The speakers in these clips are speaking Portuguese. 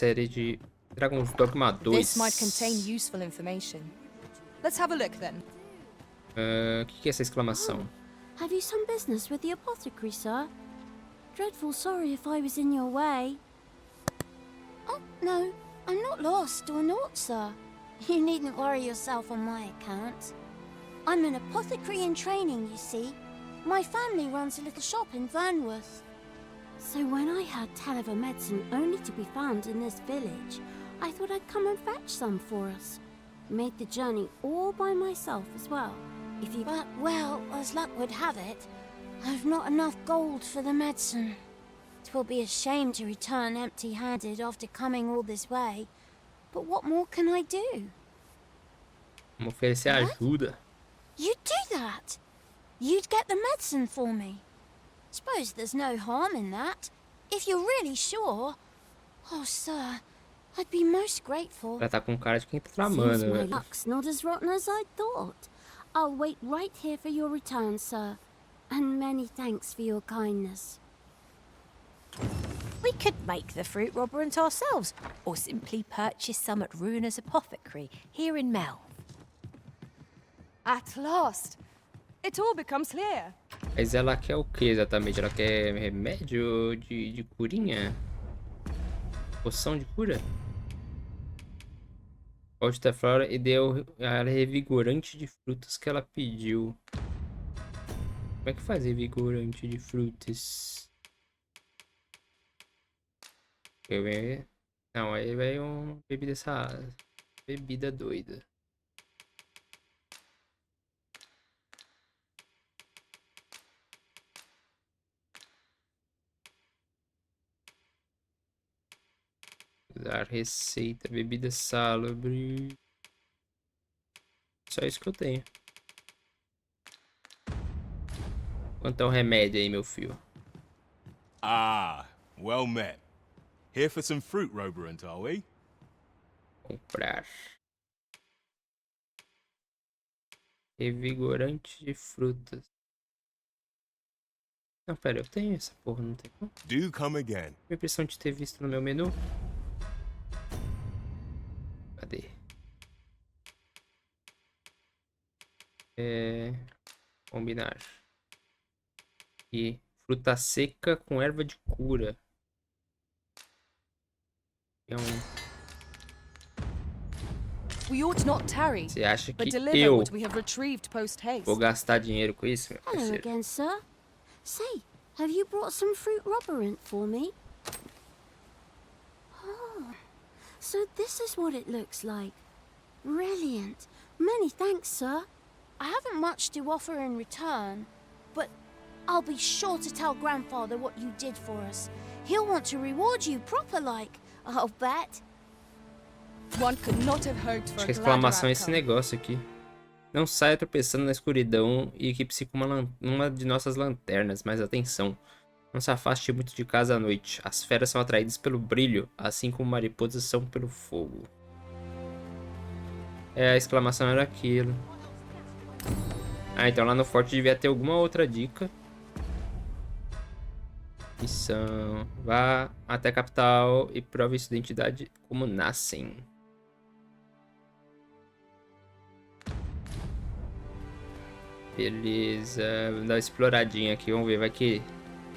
série de Dragon's Dogma 2. This might contain useful information. Let's have a look then. Que é essa exclamação? Have you some business with the apothecary, sir? Dreadful sorry if I was in your way. Oh, no, I'm not lost or naught, sir. You needn't worry yourself on my account. I'm an apothecary in training, you see. My family runs a little shop in Vernworth. So when I heard tell of a medicine only to be found in this village, I thought I'd come and fetch some for us. Made the journey all by myself as well. But, well, as luck would have it, I've not enough gold for the medicine. 'Twill be a shame to return empty-handed after coming all this way. But what more can I do? Vamos oferecer ajuda. You'd do that? You'd get the medicine for me? Suppose there's no harm in that. If you're really sure. Oh, sir, I'd be most grateful. Ela tá com cara de quem tá tramando, Seems my velho. luck's not as rotten as I thought. I'll wait right here for your return, sir. And many thanks for your kindness. We could make the fruit robberant ourselves, or simply purchase some at Runa's apothecary here in Mel. At last, it all becomes clear. Mas ela quer o que exatamente? Ela quer remédio de curinha? Poção de cura? Pode da flora e deu a ela revigorante de frutas que ela pediu. Como é que faz revigorante de frutas? Eu venho... Não, aí vai uma bebida essa bebida doida. Usar receita, bebida salubre. Só isso que eu tenho. Quanto é o remédio aí, meu filho? Ah, well met. Here for some fruit roberant, are we? Comprar. Revigorante de frutas. Não, pera, eu tenho essa porra, não tem como. Do come again. Minha impressão de ter visto no meu menu. Cadê? Combinar. E fruta seca com erva de cura. É We ought not tarry, Você acha but que deliver eu what we have retrieved post haste. vou gastar dinheiro com isso, meu Hello parceiro? again, sir. Say, have you brought some fruit robberant for me? Oh, so this is what it looks like. Brilliant. Many thanks, sir. I haven't much to offer in return, but I'll be sure to tell Grandfather what you did for us. He'll want to reward you proper-like, I'll bet. One could not have hoped for Acho que a a gladder exclamação é esse outcome. negócio aqui. Não saia tropeçando na escuridão e equipe-se com uma de nossas lanternas, mas atenção. Não se afaste muito de casa à noite. As feras são atraídas pelo brilho, assim como mariposas são pelo fogo. A exclamação era aquilo. Ah, então lá no forte devia ter alguma outra dica. Missão. Vá até a capital e prove sua identidade como nascem. Beleza. Vamos dar uma exploradinha aqui. Vamos ver. Vai que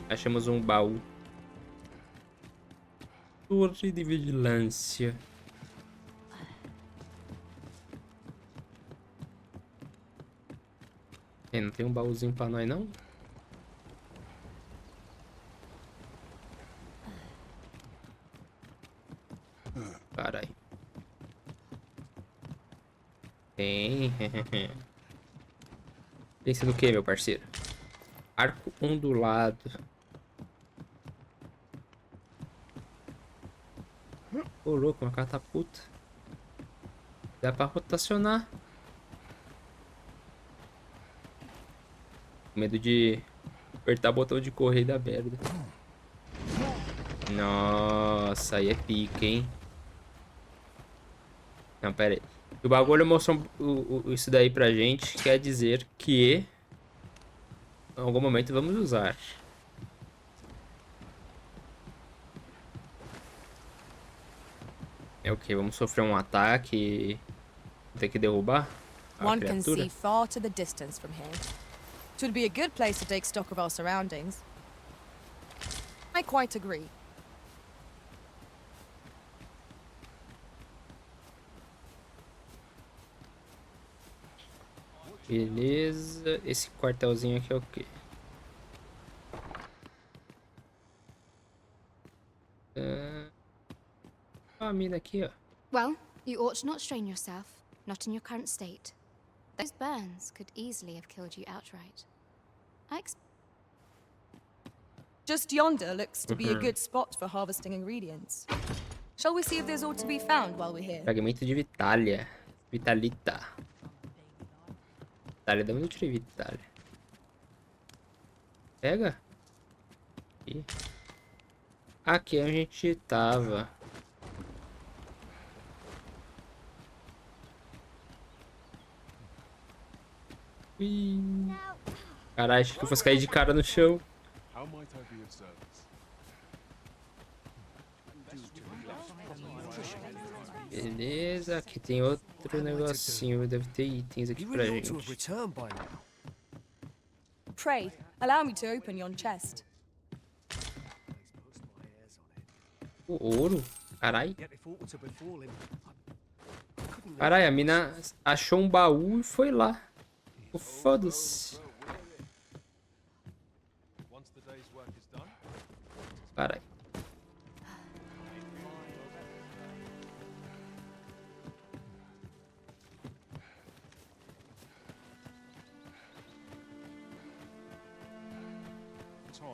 achamos um baú. Torre de vigilância. Não tem um baúzinho pra nós, não? Carai. Tem. Pensa no que, meu parceiro? Arco ondulado. Ô, louco, uma catapulta. Dá pra rotacionar. Com medo de apertar o botão de correr e dar merda. Nossa, aí é pica, hein? Não, pera aí. O bagulho mostrou isso daí pra gente. Quer dizer que em algum momento vamos usar. É o que? Vamos sofrer um ataque. Ter que derrubar a One can criatura? see far to the distance from here. It would be a good place to take stock of our surroundings. I quite agree. Beleza. Esse quartelzinho aqui é o quê? A mina aqui, ó. Well, you ought not strain yourself, not in your current state. Those burns could easily have killed you outright. Just yonder looks to be a good spot for harvesting ingredients. Shall we see if there's aught to be found while we're here? Fragmento de Vitalia. Vitalita. Vitalia, de onde eu tirei Vitalia? Pega. Aqui. Aqui a gente tava. Ui. Caralho, achei que eu fosse cair de cara no chão. How might I be of service? Beleza, aqui tem outro negocinho. Deve ter itens aqui pra gente. Pray, allow me to open yon chest. O ouro? Carai. Carai, a mina achou um baú e foi lá. Foda-se. Once the day's work is done, Carai.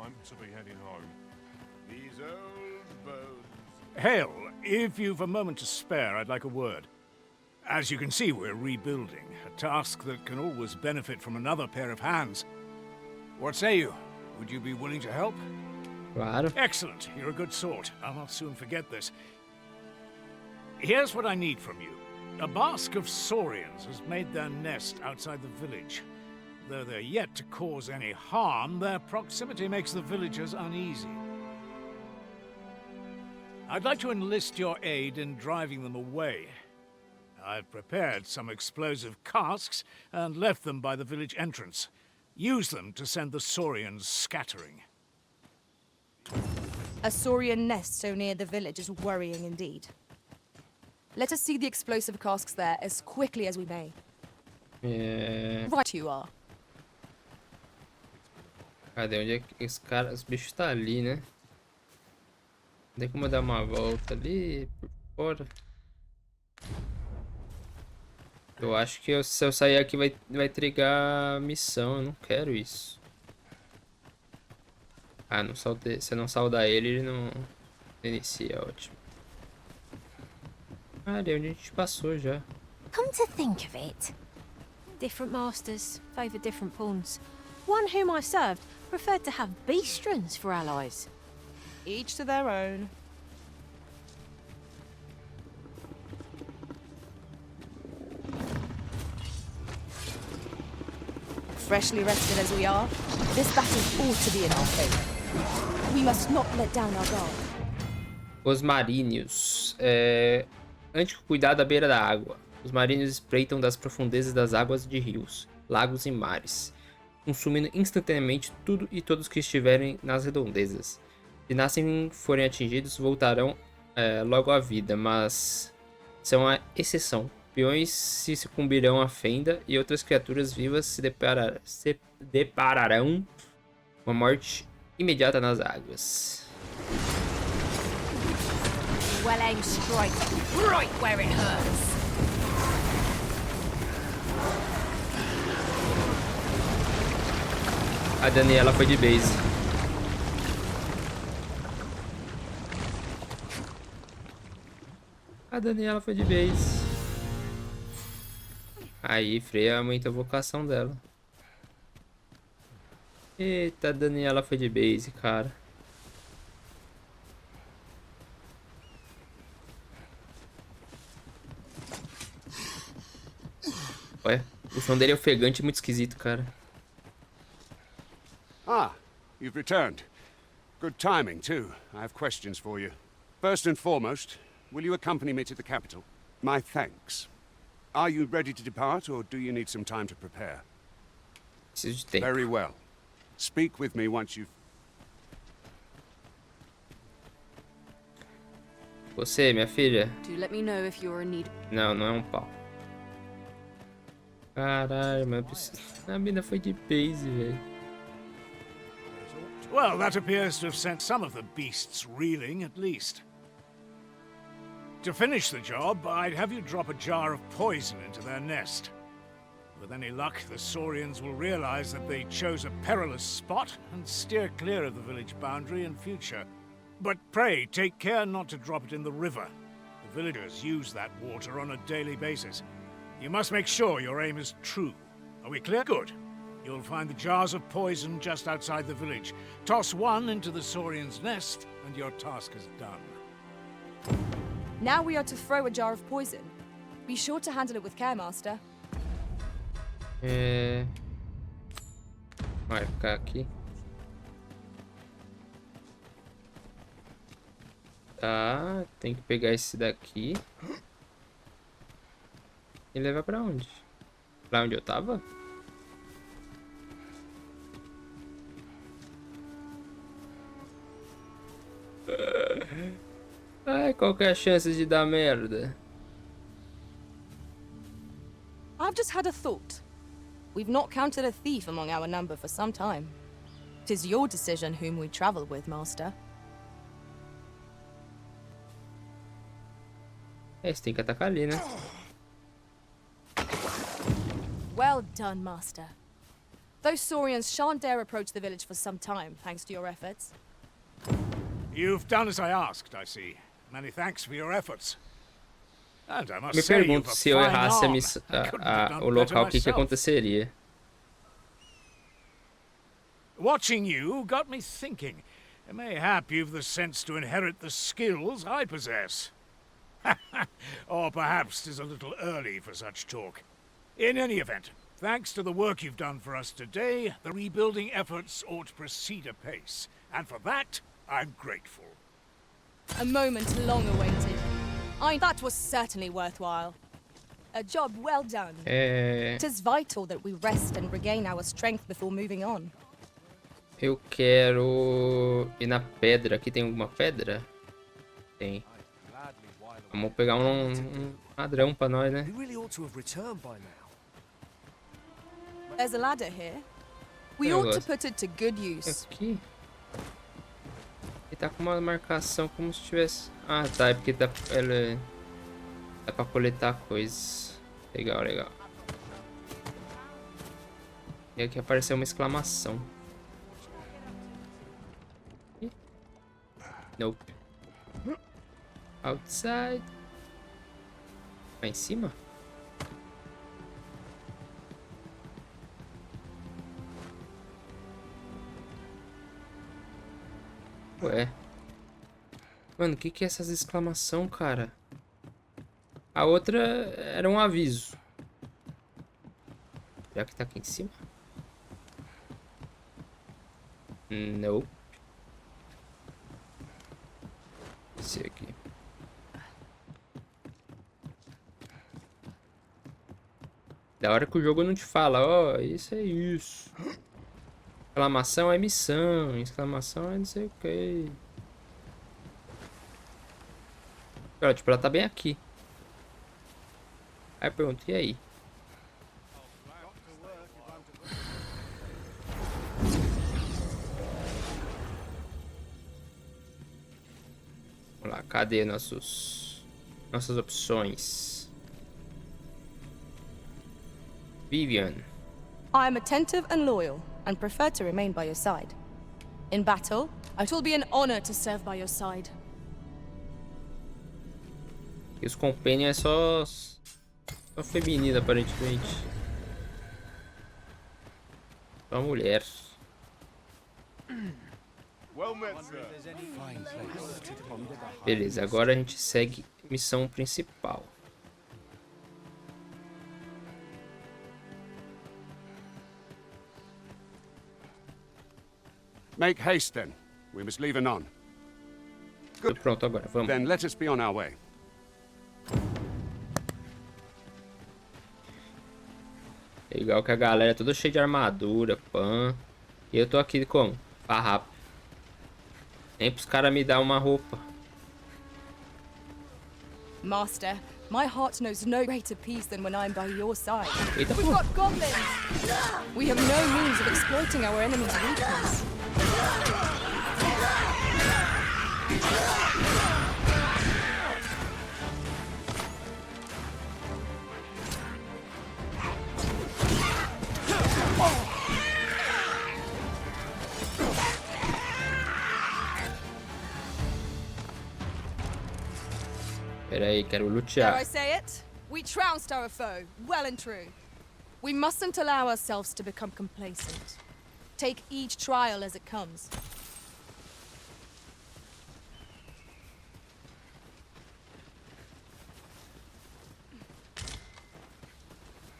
time to be heading home. These old bones. Hale, if you've a moment to spare, I'd like a word. As you can see, we're rebuilding, a task that can always benefit from another pair of hands. What say you? Would you be willing to help? Claro. Excellent. You're a good sort. I'll not soon forget this. Here's what I need from you. A basque of saurians has made their nest outside the village. Though they're yet to cause any harm, their proximity makes the villagers uneasy. I'd like to enlist your aid in driving them away. I've prepared some explosive casks and left them by the village entrance. Use them to send the saurians scattering. A saurian nest so near the village is worrying indeed. Let us see the explosive casks there as quickly as we may. Right you are. Cadê? Onde é que os caras... Os bichos tá ali, né? Tem como dar uma volta ali por fora. Eu acho que se eu sair aqui vai trigar a missão. Eu não quero isso. Ah, não saudei. Se eu não saudar ele, ele não inicia. Ótimo. Ah, ali é onde a gente passou já. Come to think of it, different masters favoured different pawns. One whom I served preferred to have beastrons for allies. Each to their own. Freshly rested as we are, this battle ought to be in our favour. We must not let down our guard. Os marinhos. Antigo cuidado à beira da água. Os marinhos espreitam das profundezas das águas de rios, lagos e mares, consumindo instantaneamente tudo e todos que estiverem nas redondezas. Se nascem forem atingidos, voltarão logo à vida, mas são a exceção. Peões se sucumbirão à fenda e outras criaturas vivas se depararão com a morte imediata nas águas. Well aimed strike, right where it hurts. A Daniela foi de base. A Daniela foi de base. Aí, freia aumenta a vocação dela. Eita, a Daniela foi de base, cara. Ué, o som dele é ofegante e muito esquisito, cara. Ah, you've returned. Good timing, too. I have questions for you. First and foremost, will you accompany me to the capital? My thanks. Are you ready to depart, or do you need some time to prepare? Preciso de tempo. Very well. Speak with me once you've... Você, minha filha. Do let me know if you're in need. Não, não é um pau. Caralho, mano. A mina foi de base, velho. Well, that appears to have sent some of the beasts reeling, at least. To finish the job, I'd have you drop a jar of poison into their nest. With any luck, the Saurians will realize that they chose a perilous spot and steer clear of the village boundary in future. But pray, take care not to drop it in the river. The villagers use that water on a daily basis. You must make sure your aim is true. Are we clear? Good. You'll find the jars of poison just outside the village. Toss one into the Saurian's nest, and your task is done. Now we are to throw a jar of poison. Be sure to handle it with care, Master. Marcar aqui. Tá, tem que pegar esse daqui. E levar pra onde? Pra onde eu tava? Ai, qual que é a chance de dar merda? I've just had a thought. We've not counted a thief among our number for some time. 'Tis your decision whom we travel with, Master. Você tem que atacar ali, né? Well done, Master. Those Saurians shan't dare approach the village for some time, thanks to your efforts. You've done as I asked, I see. Many thanks for your efforts. And I must Me say, you've pergunto a se eu fine errasse arm. a I couldn't have done o better local, o que myself. aconteceria? Watching you got me thinking. Mayhap you've the sense to inherit the skills I possess. Or perhaps 'tis a little early for such talk. In any event, thanks to the work you've done for us today, the rebuilding efforts ought to proceed apace. And for that, I'm grateful. A moment long awaited. That was certainly worthwhile. A job well done. It is vital that we rest and regain our strength before moving on. Eu quero ir na pedra. Aqui tem alguma pedra? Tem. Vamos pegar um ladrão pra nós, né? There's a ladder here. We ought to put it to good use. Aqui. Ele tá com uma marcação como se tivesse... Ah, tá. É porque dá pra coletar coisas. Legal, legal. E aqui apareceu uma exclamação. Nope. Outside. Lá em cima? Ué. Mano, o que é essas exclamação, cara? A outra era um aviso. Será que tá aqui em cima? Não. Esse aqui. Da hora que o jogo não te fala, ó, isso é isso. Exclamação é missão, exclamação é não sei o que. Olha, tipo, ela tá bem aqui. Aí eu pergunto, e aí? Vamos lá, cadê nossas opções? Vivian. I am attentive and loyal, and prefer to remain by your side. In battle, it will be an honor to serve by your side. E os companions é só feminino, aparentemente. Só mulher. Beleza, agora a gente segue missão principal. Make haste then. We must leave anon. Tô pronto agora, vamos. Then let us be on our way. Legal que a galera é toda cheia de armadura, pan. E eu tô aqui como? Farrapo. Nem pros caras me dar uma roupa. Master, my heart knows no greater peace than when I'm by your side. Eita, We've pô. got goblins! We have no means of exploiting our enemy's weakness. Pera aí, quero Dare lutear. I say it? We trounced our foe, well and true. We mustn't allow ourselves to become complacent. Take each trial as it comes.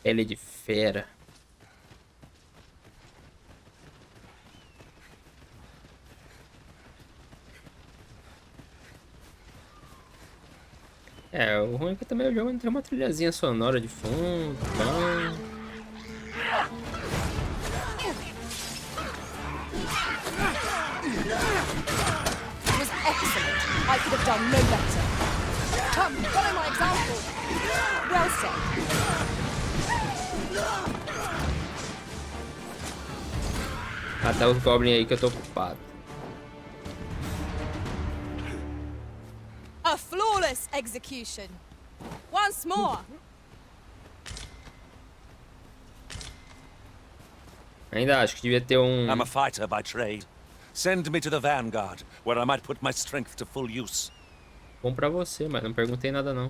Pele de fera. É, o ruim é que também o jogo não tem uma trilhazinha sonora de fundo, pã. It was excellent. I could have done no better. Come, follow my example. Well said. Matar os goblins aí que eu tô ocupado. A flawless execution. Once more. Ainda acho que devia ter I'm a fighter by trade. Send me to the vanguard, where I might put my strength to full use. bom pra você, mas não perguntei nada não.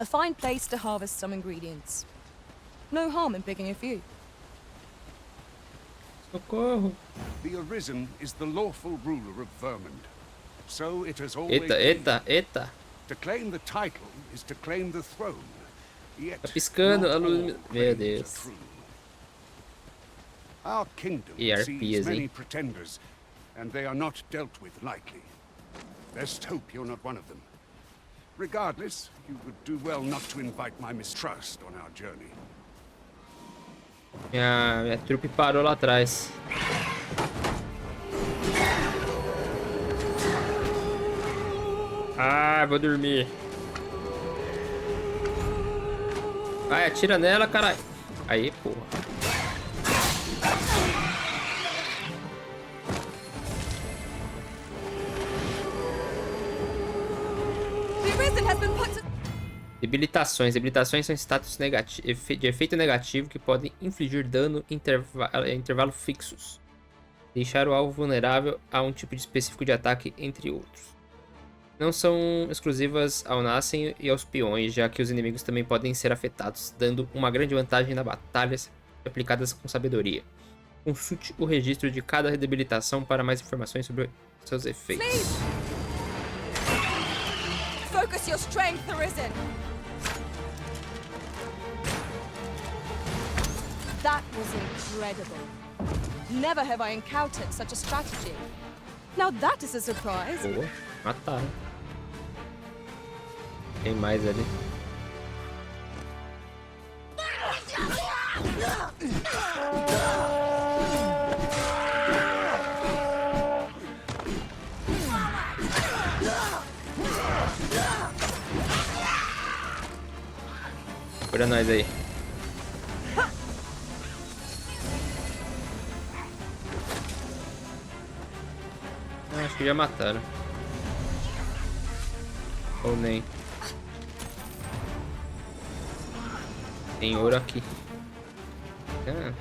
A fine place to harvest some ingredients. No harm in picking a few. Socorro. The Arisen is the lawful ruler of Vermund. So it has always Eita, been. eita, eita. To claim the title is to claim the throne. Yet Tá piscando not a luz. all Meu claims are Deus. true. Our kingdom ERP, sees hein? many pretenders, and they are not dealt with lightly. Best hope you're not one of them. Regardless, you would do well not to invite my mistrust on our journey. Minha trupe parou lá atrás. Ah, vou dormir. Vai, atira nela, caralho. Aí, porra. The Arisen has been put to... Debilitações. Debilitações são status de efeito negativo que podem infligir dano em intervalos fixos. Deixar o alvo vulnerável a um tipo específico de ataque, entre outros. Não são exclusivas ao Nascem e aos peões, já que os inimigos também podem ser afetados, dando uma grande vantagem nas batalhas aplicadas com sabedoria. Consulte o registro de cada debilitação para mais informações sobre seus efeitos. Focus your strength, Arisen. That was incredible. Never have I encountered such a strategy. Now that is a surprise. Boa, mataram. Tem mais ali. Cura nós aí. Acho que já mataram. Ou nem. Tem ouro aqui. Ah.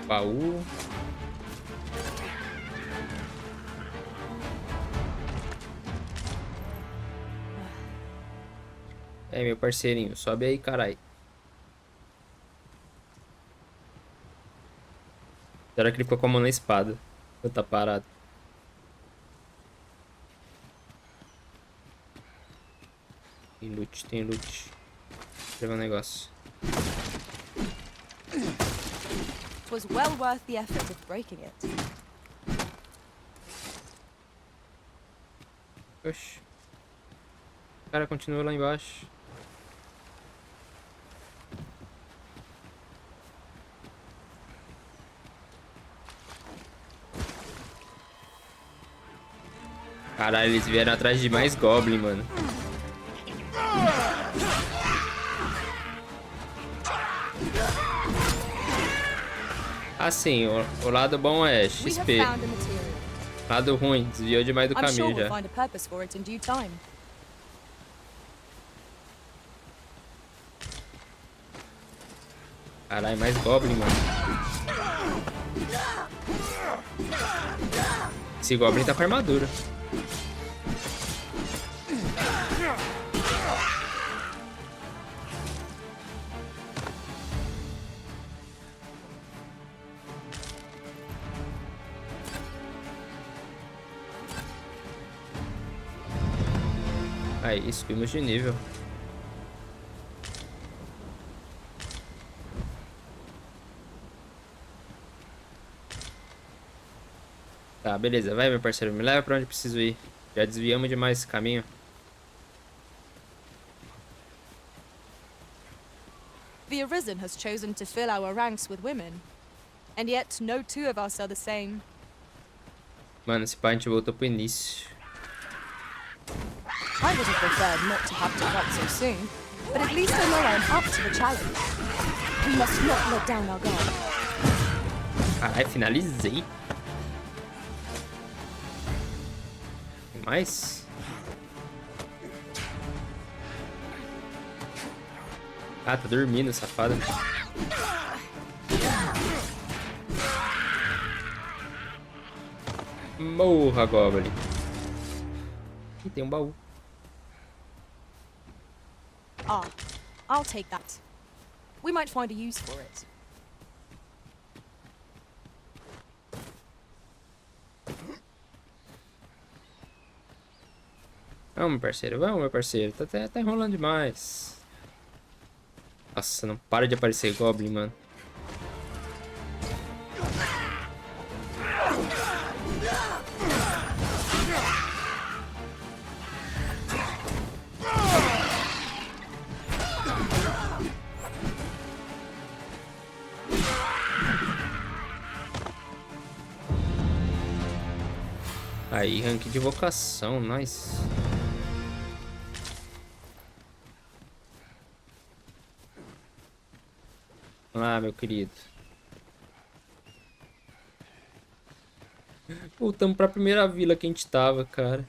Baú. É, meu parceirinho, sobe aí, carai. Será que ele ficou com a mão na espada? Ou tá parado? Tem loot, tem loot. Vou pegar um negócio. It was well worth the effort of breaking it. Oxi. O cara continua lá embaixo. Caralho, eles vieram atrás de mais Goblin, mano. Assim, o lado bom é XP. Lado ruim, desviou demais do caminho já. Caralho, mais Goblin, mano. Esse Goblin tá com armadura. Aí, subimos de nível. Tá, beleza. Vai, meu parceiro. Me leva pra onde preciso ir. Já desviamos demais esse caminho. The Arisen has chosen to fill our ranks with women. And yet no two of us are the same. Mano, esse pá a gente voltou pro início. I would have preferred not to have to fight so soon, but at least I know I am up to the challenge. We must not let down our guard. Caralho, finalizei. Tem mais? Ah, tá dormindo, safada. Morra, Goblin. Ih, tem um baú. Ah, I'll take that. We might find a use for it. Vamos, meu parceiro. Vamos, meu parceiro. Tá enrolando demais. Nossa, não para de aparecer Goblin, mano. Aí, rank de vocação, nice. Vamos lá, meu querido. Voltamos pra primeira vila que a gente tava, cara.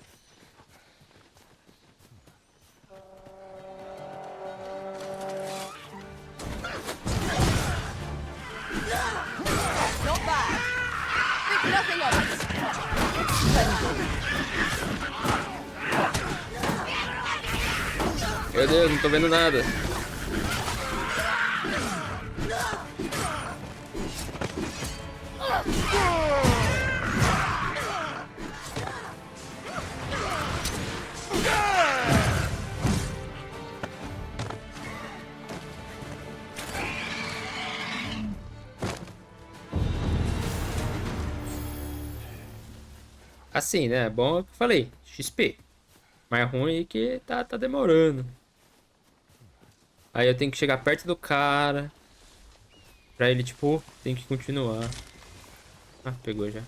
Not bad. Think nothing of it. Meu Deus, não tô vendo nada. Assim, né? Bom é o que eu falei. XP. Mais ruim é que tá demorando. Aí eu tenho que chegar perto do cara. Pra ele, tipo, tem que continuar. Ah, pegou já.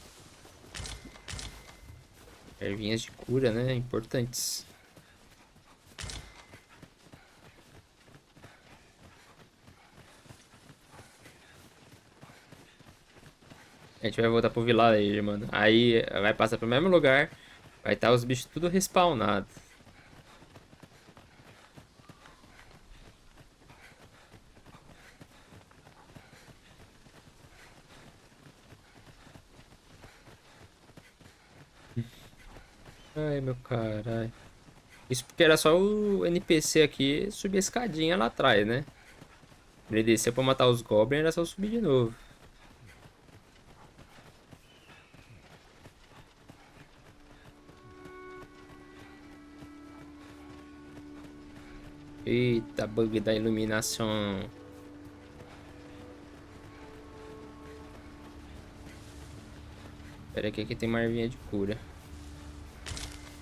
Ervinhas de cura, né? Importantes. A gente vai voltar pro vilarejo, mano. Aí vai passar pro mesmo lugar. Vai estar os bichos tudo respawnados. Ai, meu caralho. Isso porque era só o NPC aqui subir a escadinha lá atrás, né? Ele desceu pra matar os goblins, era só subir de novo. Eita, bug da iluminação. Espera que aqui tem uma ervinha de cura.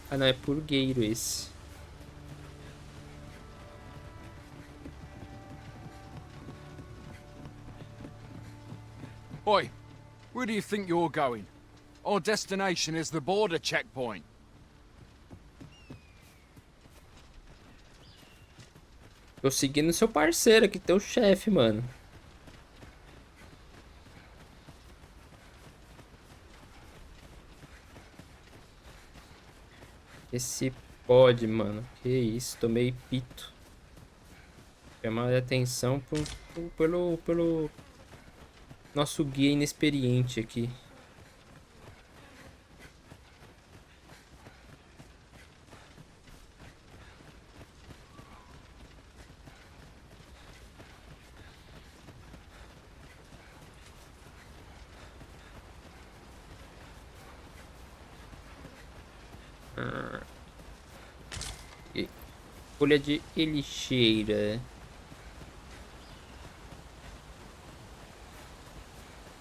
Ah não, é purgueiro esse. Oi, where do you think you're going? Our destination is the border checkpoint. Tô seguindo seu parceiro aqui, teu chefe, mano. Esse pode, mano. Que isso, tomei pito. Chamar a atenção pelo nosso guia inexperiente aqui. Folha de elixeira.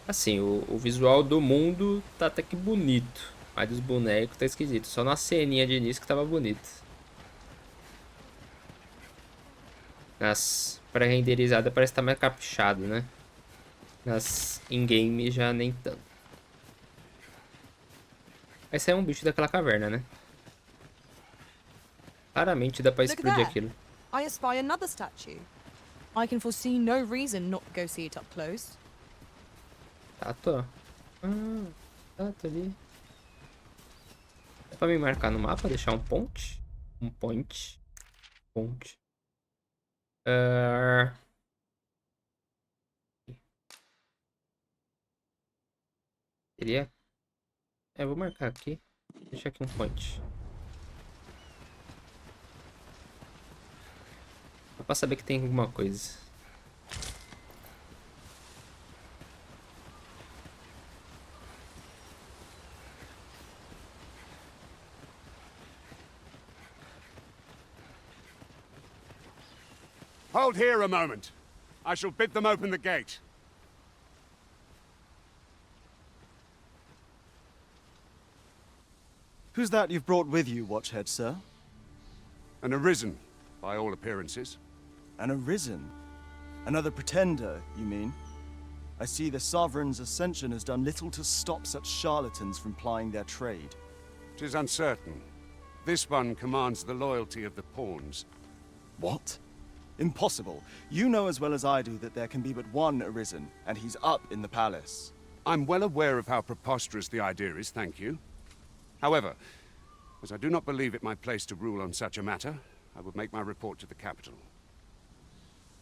Assim, o visual do mundo tá até que bonito. Mas dos bonecos tá esquisito. Só na ceninha de início que tava bonito. Nas pré-renderizadas parece que tá mais caprichado, né? Nas in-game já nem tanto. Esse é um bicho daquela caverna, né? Claramente dá pra explodir aquilo. I espy another statue. I can foresee no reason not to go see it up close. Tá ali. Dá pra me marcar no mapa, deixar um ponte? Um point. Ponte. Seria... eu vou marcar aqui. Deixa aqui um point. Só pra saber que tem alguma coisa. Hold here a moment. I shall bid them open the gate. Who's that you've brought with you, Watchhead, sir? An arisen, by all appearances. An arisen? Another pretender, you mean? I see the Sovereign's ascension has done little to stop such charlatans from plying their trade. 'Tis uncertain. This one commands the loyalty of the pawns. What? Impossible. You know as well as I do that there can be but one arisen, and he's up in the palace. I'm well aware of how preposterous the idea is, thank you. However, as I do not believe it my place to rule on such a matter, I would make my report to the capital.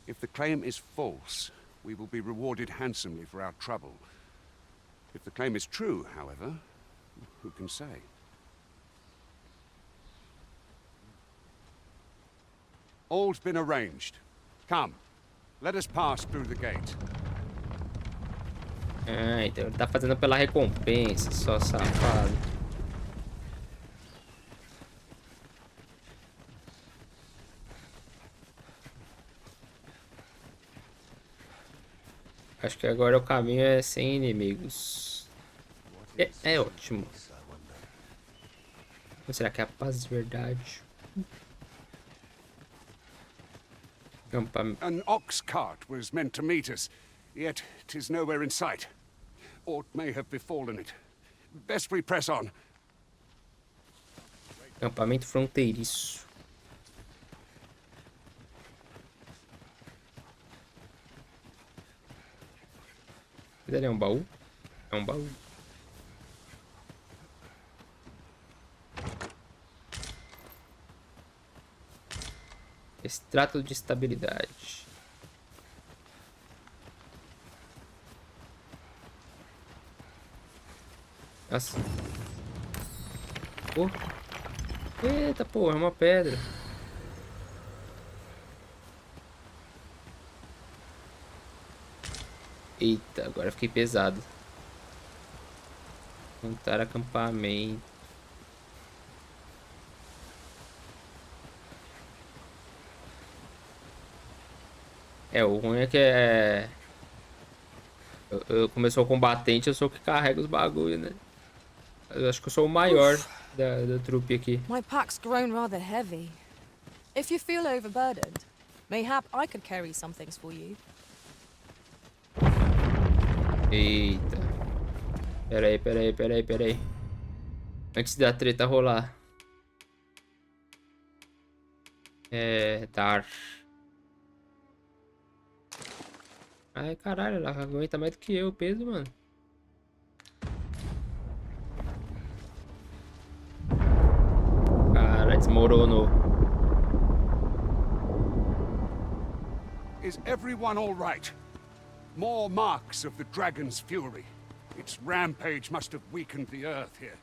If the claim is false, we will be rewarded handsomely for our trouble. If the claim is true, however, who can say? All's been arranged. Come, let us pass through the gate. Ah, então ele tá fazendo pela recompensa, só safado. Acho que agora o caminho é sem inimigos. É ótimo. Ou será que é a paz de verdade? An ox cart was meant to meet us, yet 'tis nowhere in sight. Aught may have befallen it. Best we press on. Acampamento fronteiriço. Ele é um baú? É um baú. Extrato de estabilidade. Nossa. Oh. Eita, porra, é uma pedra. Eita, agora fiquei pesado. Montar acampamento. O ruim é que eu começou o combatente, eu sou o que carrega os bagulho, né? Eu acho que eu sou o maior da trupe aqui. My pack's grown rather heavy. If you feel overburdened, mayhap I could carry some things for you. Eita. Peraí. Antes da treta rolar. Dar. Ai, caralho, ela aguenta mais do que eu o peso, mano. Cara, desmoronou. Is everyone all right? More marks of the dragon's fury. Its rampage must have weakened the earth here.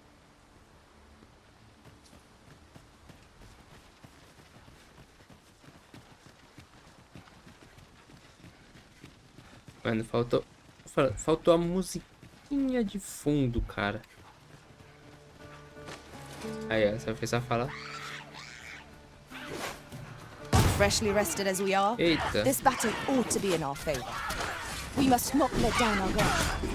Mano, faltou a musiquinha de fundo, cara. Aí, ó, você fez só falar. Freshly rested as we are, Eita. this battle ought to be in our favor. We must not let down our guard.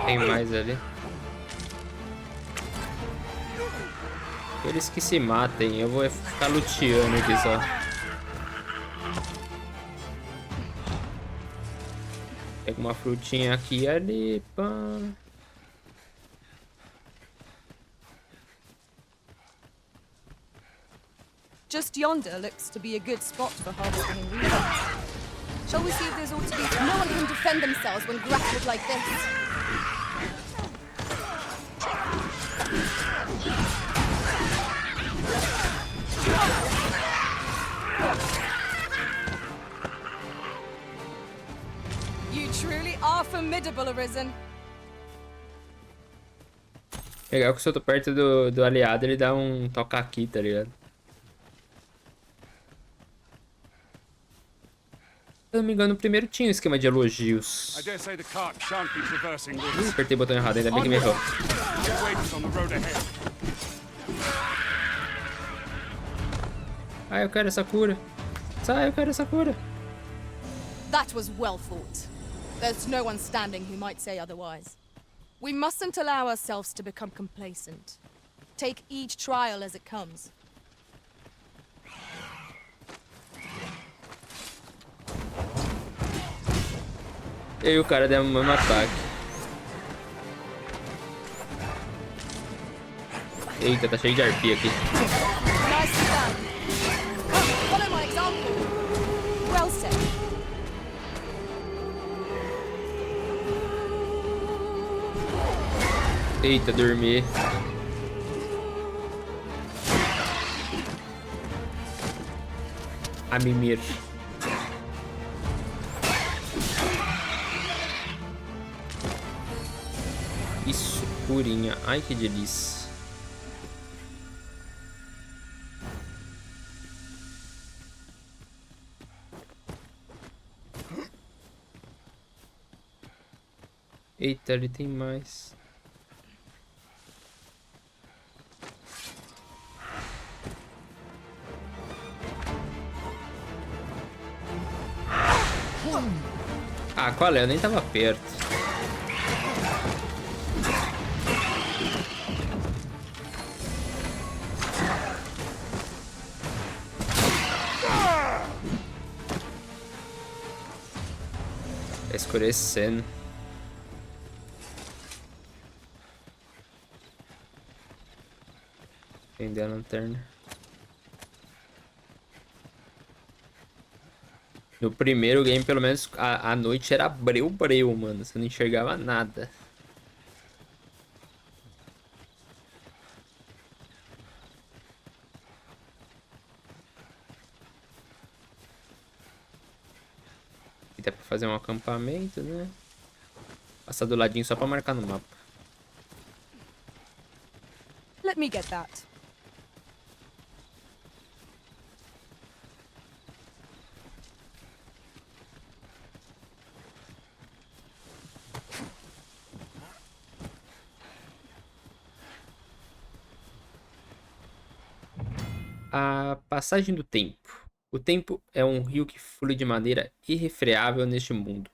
Tem mais ali. Eles que se matem, eu vou ficar luteando aqui só. Pega uma frutinha aqui e ali, pá. Just yonder looks to be a good spot for harvesting ingredients. Shall we see if there's ought to be? No one can defend themselves when grappled like this. You truly are formidable, Arisen. Legal que se eu tô perto do aliado, ele dá um toca aqui, tá ligado? Se eu não me engano, primeiro tinha um esquema de elogios. Apertei o botão errado, ainda bem que me errou. Ah, eu quero essa cura. Sai, eu quero essa cura. That was well fought. There's no one standing who might say otherwise. We mustn't allow ourselves to become complacent. Take each trial as it comes. E aí o cara deu o mesmo ataque. Eita, tá cheio de arpia aqui. Nicely done. Come, follow my example. Well said. Eita, dormi. A mimir. Isso, curinha. Ai, que delícia. Eita, ali tem mais. Ah, qual é? Eu nem tava perto. Tá escurecendo. Acender a lanterna. No primeiro game, pelo menos, a noite era breu, mano. Você não enxergava nada. E dá pra fazer um acampamento, né? Passar do ladinho só pra marcar no mapa. Let me get that. A passagem do tempo. O tempo é um rio que flui de maneira irrefreável neste mundo,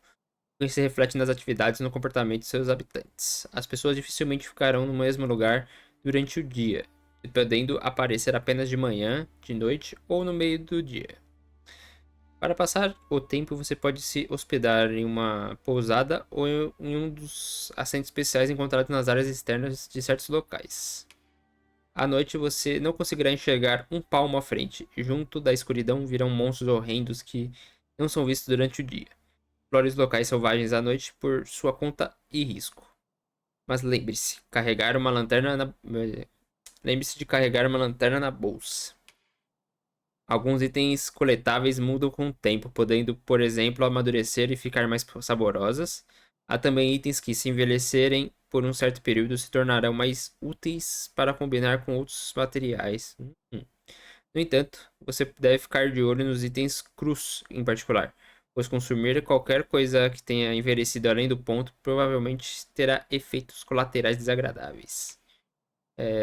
o que se reflete nas atividades e no comportamento de seus habitantes. As pessoas dificilmente ficarão no mesmo lugar durante o dia, podendo aparecer apenas de manhã, de noite ou no meio do dia. Para passar o tempo, você pode se hospedar em uma pousada ou em um dos assentos especiais encontrados nas áreas externas de certos locais. À noite, você não conseguirá enxergar um palmo à frente. Junto da escuridão virão monstros horrendos que não são vistos durante o dia. Explore os locais selvagens à noite por sua conta e risco. Mas lembre-se, lembre-se de carregar uma lanterna na bolsa. Alguns itens coletáveis mudam com o tempo, podendo, por exemplo, amadurecer e ficar mais saborosas. Há também itens que, se envelhecerem por um certo período, se tornarão mais úteis para combinar com outros materiais. No entanto, você deve ficar de olho nos itens crus em particular, pois consumir qualquer coisa que tenha envelhecido além do ponto provavelmente terá efeitos colaterais desagradáveis.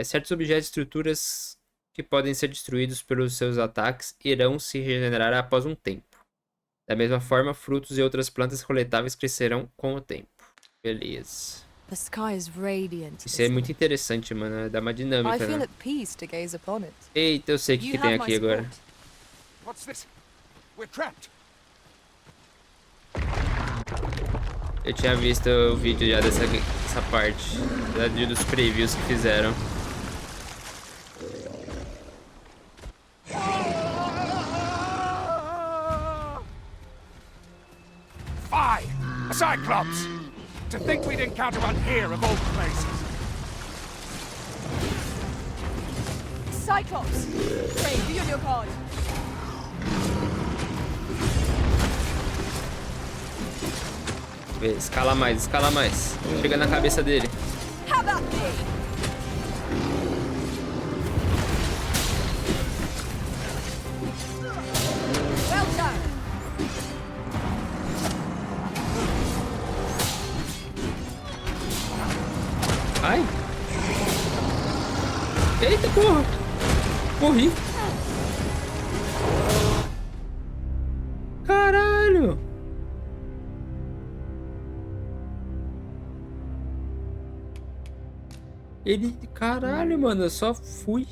Certos objetos e estruturas que podem ser destruídos pelos seus ataques irão se regenerar após um tempo. Da mesma forma, frutos e outras plantas coletáveis crescerão com o tempo. Beleza. The sky is radiant. Isso é muito interessante, mano. Dá uma dinâmica, I feel né? at peace to gaze upon it. Eita, eu sei o que tem aqui agora. What's this? We're trapped. Eu tinha visto o vídeo já dessa parte. Dos previews que fizeram. Fie! A Cyclops! To think we'd encounter one here of all places. Cyclops! Pray, be on your guard. Escala mais, escala mais. Chega na cabeça dele. How about me? Well done. Ai! Eita porra! Morri! Caralho! Caralho, mano, eu só fui.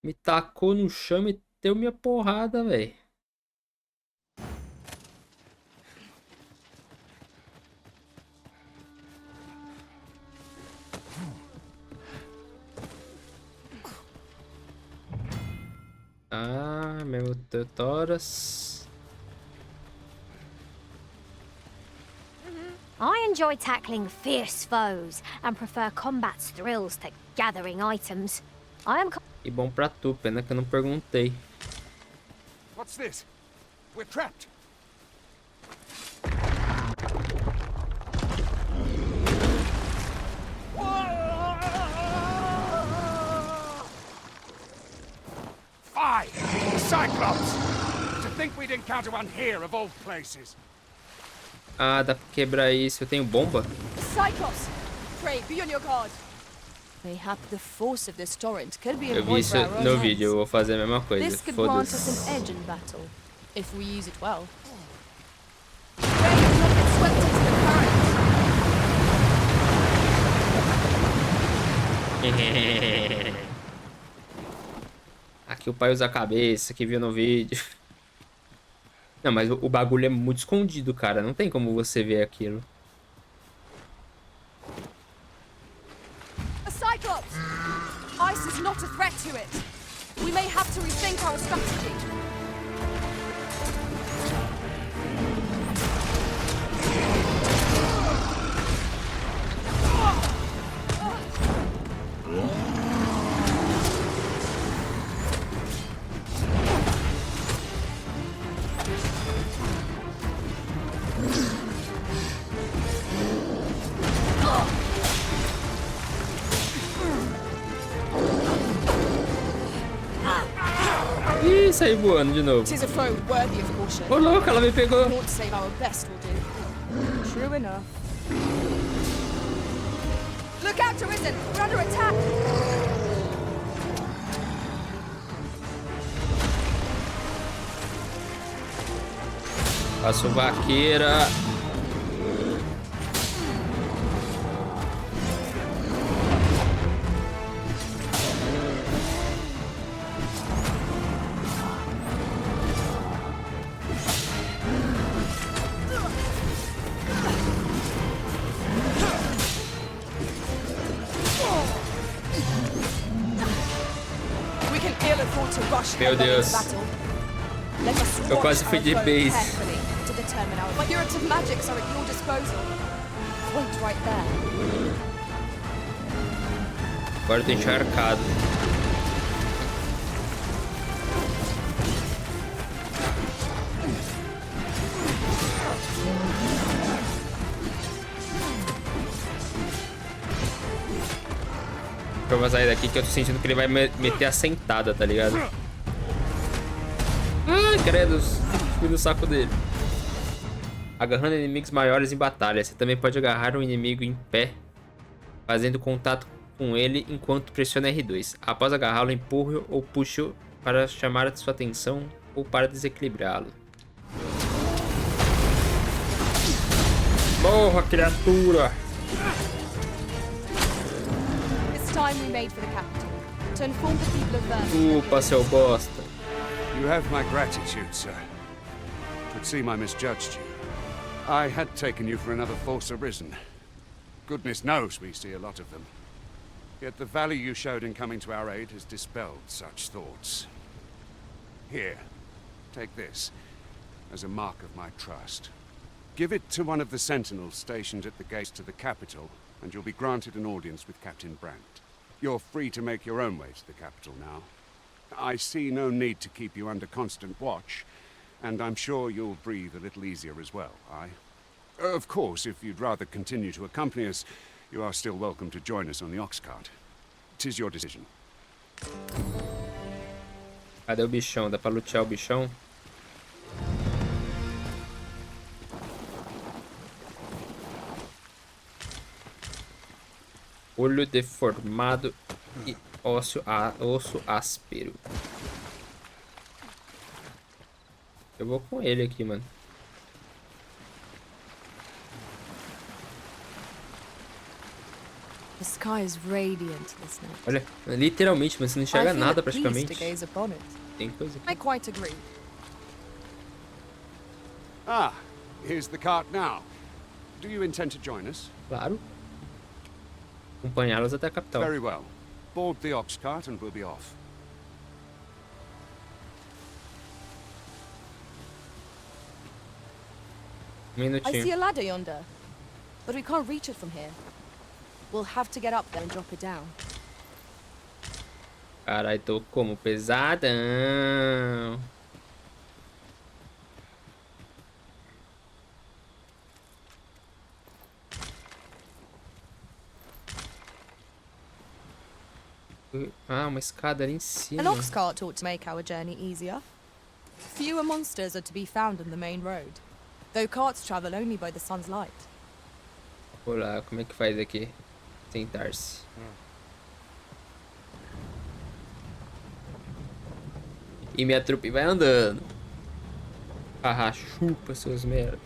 Me tacou no chão e deu minha porrada, velho. Ah, meu tutoras. I enjoy tackling fierce foes and prefer combat's thrills to gathering items. I am E bom pra tu, pena que eu não perguntei. What's this? We're trapped. Fie! Cyclops! To think we'd encounter one here of all places. Ah, dá pra quebrar isso. Eu tenho bomba? Cyclops! Pray, be on your guard. Mayhap the force of this torrent could be Eu vi isso no vídeo, eu vou fazer a mesma coisa. This could grant us Foda-se. an edge in battle, if we use it well. Pray do not get swept into the current. Aqui o pai usa a cabeça, que viu no vídeo. Não, mas o bagulho é muito escondido, cara. Não tem como você ver aquilo. A Cyclops! Ice is not a threat to it. We may have to rethink our strategy. Ih, saiu voando de novo. Tis a foe worthy of caution. Ô, louco, ela me pegou. Naught save our best will do. True enough. Look out, Arisen! We're under attack! Faço vaqueira. Meu Deus. Eu quase fui de base. Agora eu tô encharcado. Eu vou sair daqui que eu tô sentindo que ele vai meter a sentada, tá ligado? Ai, credo, fui no saco dele. Agarrando inimigos maiores em batalha. Você também pode agarrar um inimigo em pé, fazendo contato com ele enquanto pressiona R2. Após agarrá-lo, empurre ou puxe para chamar a sua atenção ou para desequilibrá-lo. Morra, criatura! Upa, seu bosta. You have my gratitude, sir. Could see I misjudged you. I had taken you for another force arisen. Goodness knows we see a lot of them. Yet the value you showed in coming to our aid has dispelled such thoughts. Here, take this, as a mark of my trust. Give it to one of the sentinels stationed at the gates to the capital, and you'll be granted an audience with Captain Brandt. You're free to make your own way to the capital now. I see no need to keep you under constant watch, and I'm sure you'll breathe a little easier as well, aye? Of course, if you'd rather continue to accompany us, you are still welcome to join us on the ox cart. 'Tis your decision. Cadê o bichão? Dá pra lutear o bichão? Olho deformado e osso áspero. Eu vou com ele aqui, mano. The sky is radiant this night. Olha, literalmente, mas você não enxerga nada praticamente. Tem coisa aqui. I quite agree. Ah, here's the cart now. Do you intend to join us? Claro. Acompanhá-los até a capital. Very well. Board the ox cart and we'll be off. I see a ladder yonder, but we can't reach it from here. We'll have to get up there and drop it down. Carai, tô como pesadão. Ah, uma escada ali em cima. An ox cart ought to make our journey easier. Fewer monsters are to be found in the main road, though carts travel only by the sun's light. Olá, como é que faz aqui? Sentar-se. E minha trupe vai andando. Haha, chupa seus merda.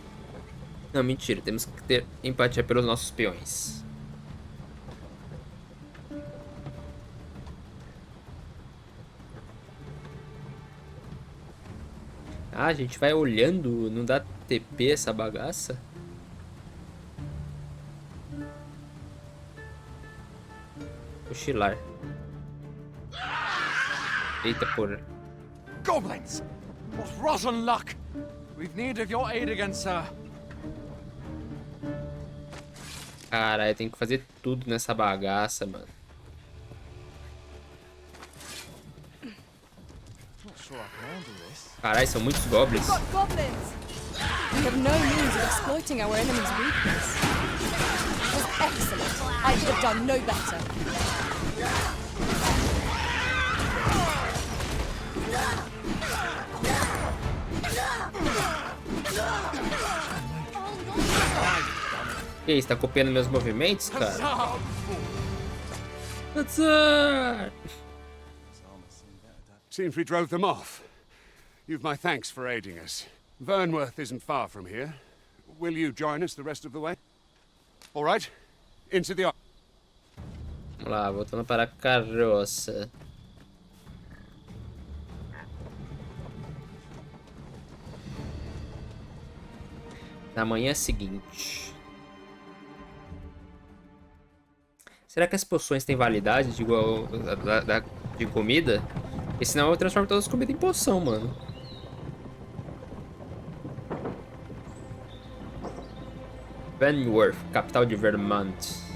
Não, mentira, temos que ter empatia pelos nossos peões. Ah, a gente vai olhando, não dá TP essa bagaça? Cochilar. Eita porra. Goblins! What rotten luck! We've need of your aid again, sir. Caralho, tem que fazer tudo nessa bagaça, mano. Caralho, são muitos goblins. We have no means of exploiting our enemy's weakness. It was excellent. I could have done no better. Que isso, tá copiando meus movimentos, cara? Lançar! Seems we drove them off. You've my thanks for aiding us. Vernworth isn't far from here. Will you join us the rest of the way? All right. Into the... Vamos lá, voltando para a carroça. Na manhã seguinte. Será que as poções têm validade de igual de comida? Porque senão eu transformo todas as comidas em poção, mano. Vernworth, capital de Vermont.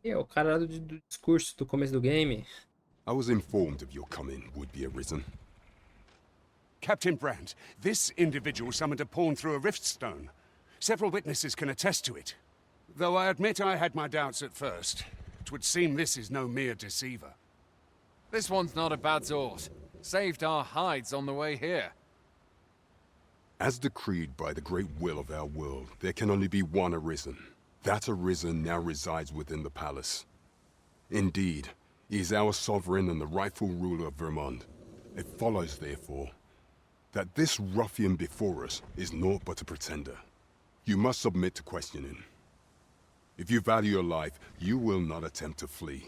É o cara do discurso do começo do game. I was informed of your coming would be arisen. Captain Brandt, this individual summoned a pawn through a rift stone. Several witnesses can attest to it. Though I admit I had my doubts at first. It would seem this is no mere deceiver. This one's not a bad sort. Saved our hides on the way here. As decreed by the great will of our world, there can only be one arisen. That arisen now resides within the palace. Indeed, he is our sovereign and the rightful ruler of Vermont. It follows, therefore, that this ruffian before us is naught but a pretender. You must submit to questioning. If you value your life, you will not attempt to flee.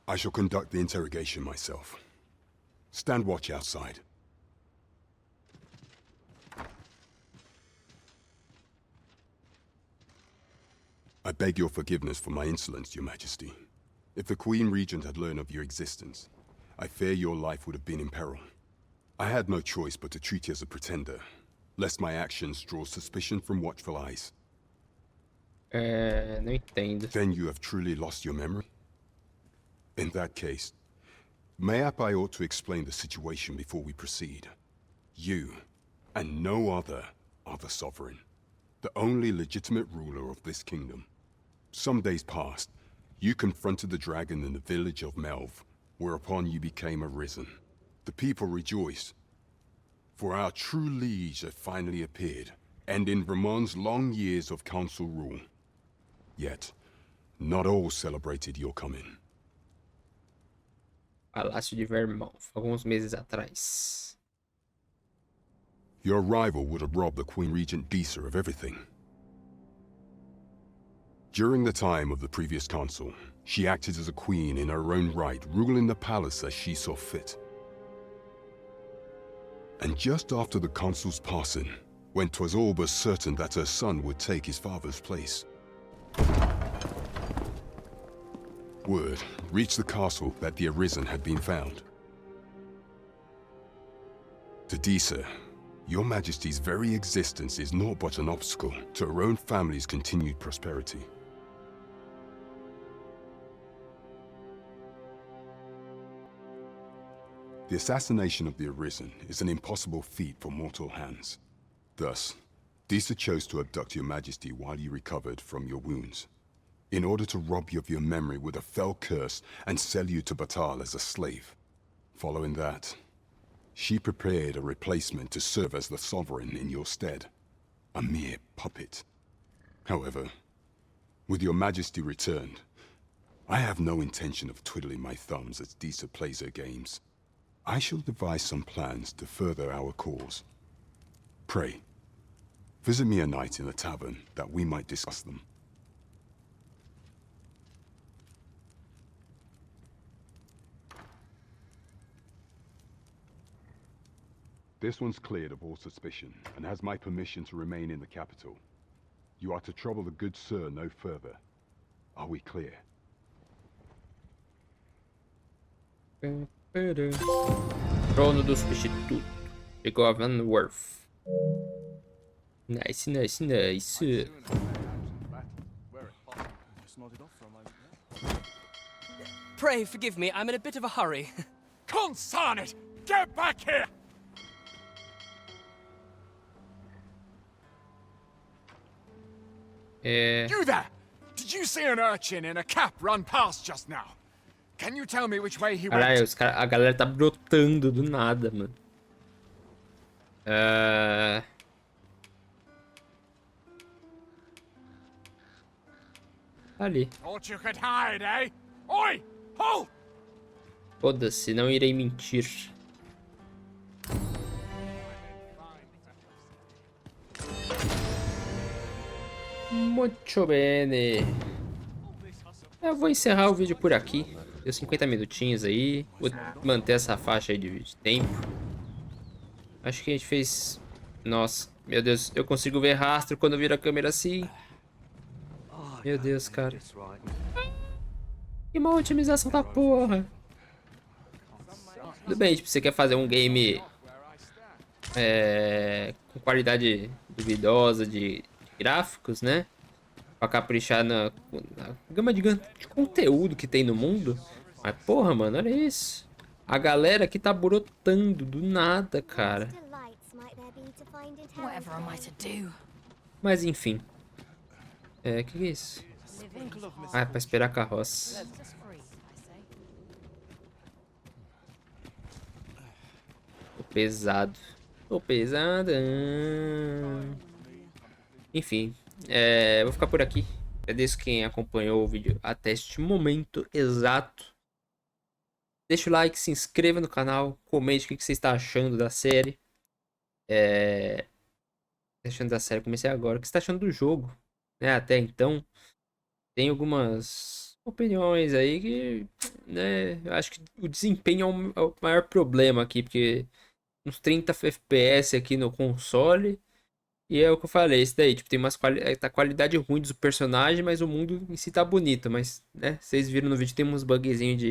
I shall conduct the interrogation myself. Stand watch outside. I beg your forgiveness for my insolence, Your Majesty. If the Queen Regent had learned of your existence, I fear your life would have been in peril. I had no choice but to treat you as a pretender, lest my actions draw suspicion from watchful eyes. Não entendo. Then you have truly lost your memory? In that case, mayhap I ought to explain the situation before we proceed. You, and no other, are the sovereign, the only legitimate ruler of this kingdom. Some days past, you confronted the dragon in the village of Melv, whereupon you became arisen. The people rejoiced, for our true liege had finally appeared, and in Vermont's long years of council rule. Yet, not all celebrated your coming. Palácio de Vermont, alguns meses atrás. Your arrival would have robbed the Queen Regent Disa of everything. During the time of the previous council, she acted as a queen in her own right, ruling the palace as she saw fit. And just after the council's passing, when 'twas all but certain that her son would take his father's place, word reached the castle that the Arisen had been found. To Disa, Your Majesty's very existence is naught but an obstacle to her own family's continued prosperity. The assassination of the Arisen is an impossible feat for mortal hands. Thus, Disa chose to abduct Your Majesty while you recovered from your wounds, in order to rob you of your memory with a fell curse and sell you to Batal as a slave. Following that, she prepared a replacement to serve as the sovereign in your stead, a mere puppet. However, with Your Majesty returned, I have no intention of twiddling my thumbs as Disa plays her games. I shall devise some plans to further our cause. Pray, visit me a night in the tavern that we might discuss them. This one's cleared of all suspicion and has my permission to remain in the capital. You are to trouble the good sir no further. Are we clear? Trono do substituto. Chegou a Vernworth. Nice, nice, nice. Pray forgive me, I'm in a bit of a hurry. Consign it! Get back here! You there! Did you see an urchin in a cap run past just now? Can you tell me which way he Caralho, went? a galera tá brotando do nada, mano. Ali. Thought you could hide, eh? Oi! Halt! Foda-se, não irei mentir. Muito bene. Eu vou encerrar o vídeo por aqui. Deu 50 minutinhos aí. Vou manter essa faixa aí de tempo. Acho que a gente fez... Nossa, meu Deus. Eu consigo ver rastro quando vira a câmera assim. Meu Deus, cara. Que má otimização da porra. Tudo bem, tipo, você quer fazer um game... com qualidade duvidosa de gráficos, né? Pra caprichar na gama de conteúdo que tem no mundo. Mas porra, mano, olha isso. A galera aqui tá brotando do nada, cara. Mas enfim. Que é isso? Ah, é pra esperar a carroça. Tô pesado. Tô pesado. Enfim. Vou ficar por aqui. Agradeço quem acompanhou o vídeo até este momento exato. Deixa o like, se inscreva no canal, comente o que você está achando da série. Achando da série, comecei agora. O que você está achando do jogo? Né, até então, tem algumas opiniões aí que, né, eu acho que o desempenho é o maior problema aqui, porque uns 30 FPS aqui no console. E é o que eu falei, isso daí, tipo, tem umas qualidade ruim do personagem, mas o mundo em si tá bonito. Mas, né, vocês viram no vídeo, tem uns bugzinhos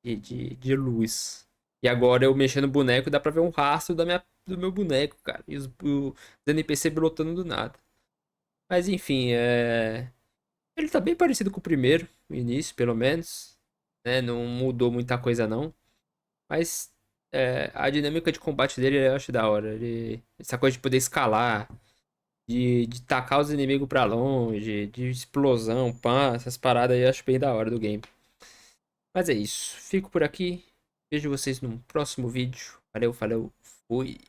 de luz. E agora eu mexendo no boneco, dá pra ver um rastro do meu boneco, cara. E os NPC brotando do nada. Mas enfim, ele tá bem parecido com o primeiro, no início, pelo menos. Né, não mudou muita coisa, não. Mas... a dinâmica de combate dele eu acho da hora. Essa coisa de poder escalar, de tacar os inimigos pra longe, de explosão, pá, essas paradas aí eu acho bem da hora do game. Mas é isso. Fico por aqui. Vejo vocês no próximo vídeo. Valeu, falou, fui.